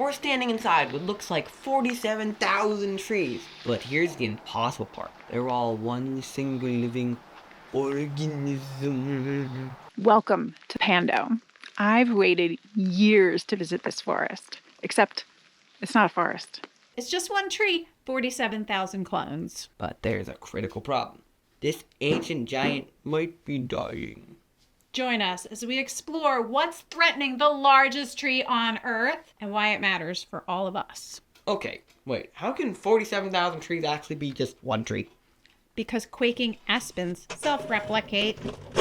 We're standing inside what looks like 47,000 trees. But here's the impossible part. They're all one single living organism. Welcome to Pando. I've waited years to visit this forest, except it's not a forest. It's just one tree, 47,000 clones. But there's a critical problem. This ancient giant might be dying. Join us as we explore what's threatening the largest tree on Earth and why it matters for all of us. Okay, wait, how can 47,000 trees actually be just one tree? Because quaking aspens self-replicate.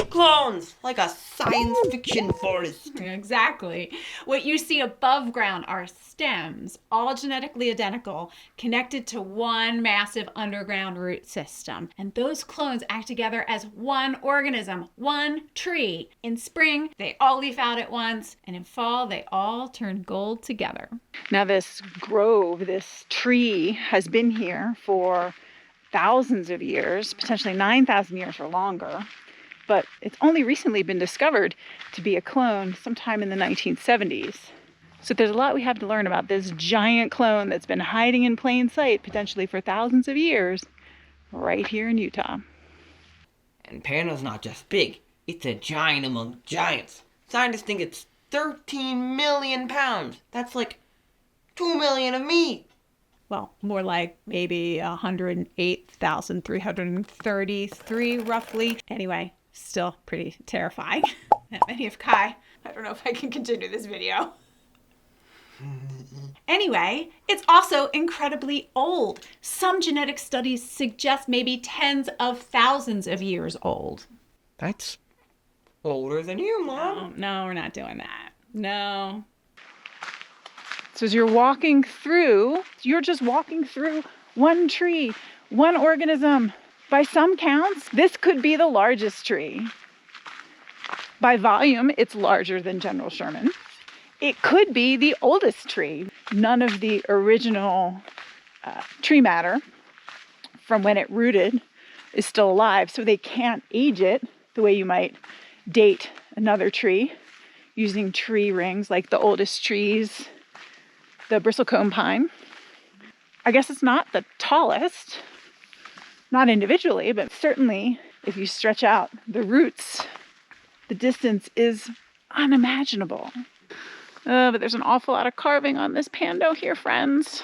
Clones! Like a science fiction forest. Exactly. What you see above ground are stems, all genetically identical, connected to one massive underground root system. And those clones act together as one organism, one tree. In spring, they all leaf out at once, and in fall, they all turn gold together. Now this grove, this tree, has been here for thousands of years, potentially 9,000 years or longer, but it's only recently been discovered to be a clone sometime in the 1970s. So there's a lot we have to learn about this giant clone that's been hiding in plain sight, potentially for thousands of years, right here in Utah. And Pando's not just big, it's a giant among giants. Scientists think it's 13 million pounds. That's like 2 million of me. Well, more like maybe 108,333 roughly. Anyway, still pretty terrifying. That many of Kai. I don't know if I can continue this video. Anyway, it's also incredibly old. Some genetic studies suggest maybe tens of thousands of years old. That's older than you, Mom. No, we're not doing that. No. So as you're just walking through one tree, one organism. By some counts, this could be the largest tree. By volume, it's larger than General Sherman. It could be the oldest tree. None of the original tree matter from when it rooted is still alive, so they can't age it the way you might date another tree using tree rings like the oldest trees, the bristlecone pine. I guess it's not the tallest, not individually, but certainly if you stretch out the roots, the distance is unimaginable. But there's an awful lot of carving on this Pando here, friends.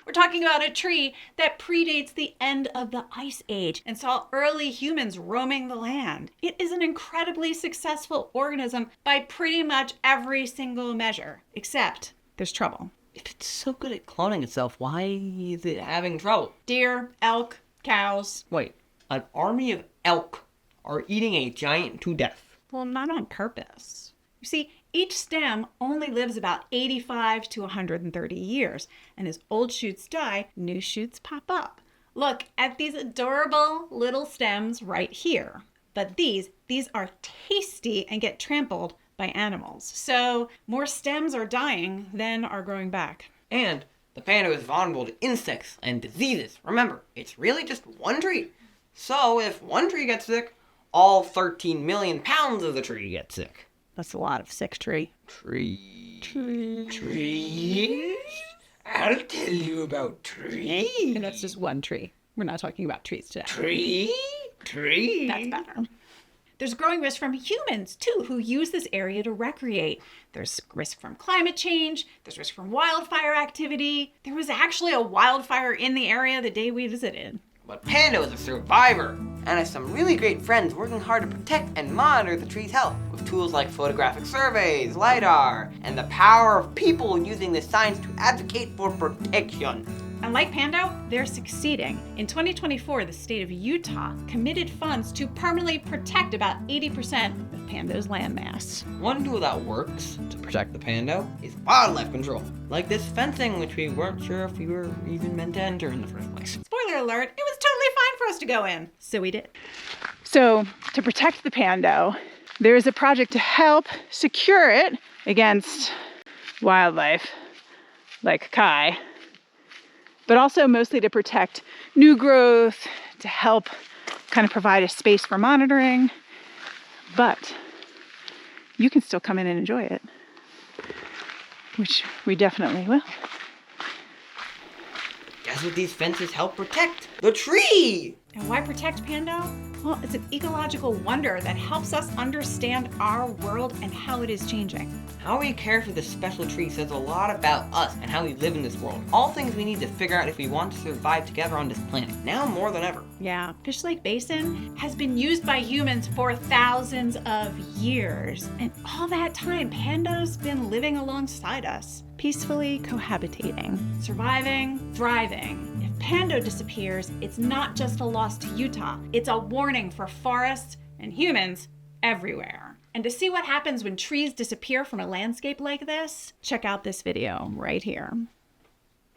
We're talking about a tree that predates the end of the Ice Age and saw early humans roaming the land. It is an incredibly successful organism by pretty much every single measure, except there's trouble. If it's so good at cloning itself, why is it having trouble? Deer, elk, cows. Wait, an army of elk are eating a giant to death. Well, not on purpose. You see, each stem only lives about 85 to 130 years, and as old shoots die, new shoots pop up. Look at these adorable little stems right here. But these are tasty and get trampled by animals. So more stems are dying than are growing back. And the Pando is vulnerable to insects and diseases. Remember, it's really just one tree. So if one tree gets sick, all 13 million pounds of the tree get sick. That's a lot of sick tree. Trees? I'll tell you about trees. And that's just one tree. We're not talking about trees today. Tree? That's better. There's growing risk from humans, too, who use this area to recreate. There's risk from climate change. There's risk from wildfire activity. There was actually a wildfire in the area the day we visited. But Pando is a survivor and has some really great friends working hard to protect and monitor the tree's health with tools like photographic surveys, LiDAR, and the power of people using this science to advocate for protection. And like Pando, they're succeeding. In 2024, the state of Utah committed funds to permanently protect about 80% of Pando's landmass. One tool that works to protect the Pando is wildlife control, like this fencing which we weren't sure if we were even meant to enter in the first place. Spoiler alert, it was totally fine for us to go in. So we did. So to protect the Pando, there is a project to help secure it against wildlife like Kai, but also mostly to protect new growth, to help kind of provide a space for monitoring. But you can still come in and enjoy it. which we definitely will. Guess what these fences help protect? The tree! And why protect, Pando? Well, it's an ecological wonder that helps us understand our world and how it is changing. How we care for this special tree says a lot about us and how we live in this world. All things we need to figure out if we want to survive together on this planet, now more than ever. Yeah, Fish Lake Basin has been used by humans for thousands of years. And all that time, Pando's been living alongside us, peacefully cohabitating, surviving, thriving. If Pando disappears, it's not just a loss to Utah, it's a warning for forests and humans everywhere. And to see what happens when trees disappear from a landscape like this, check out this video right here.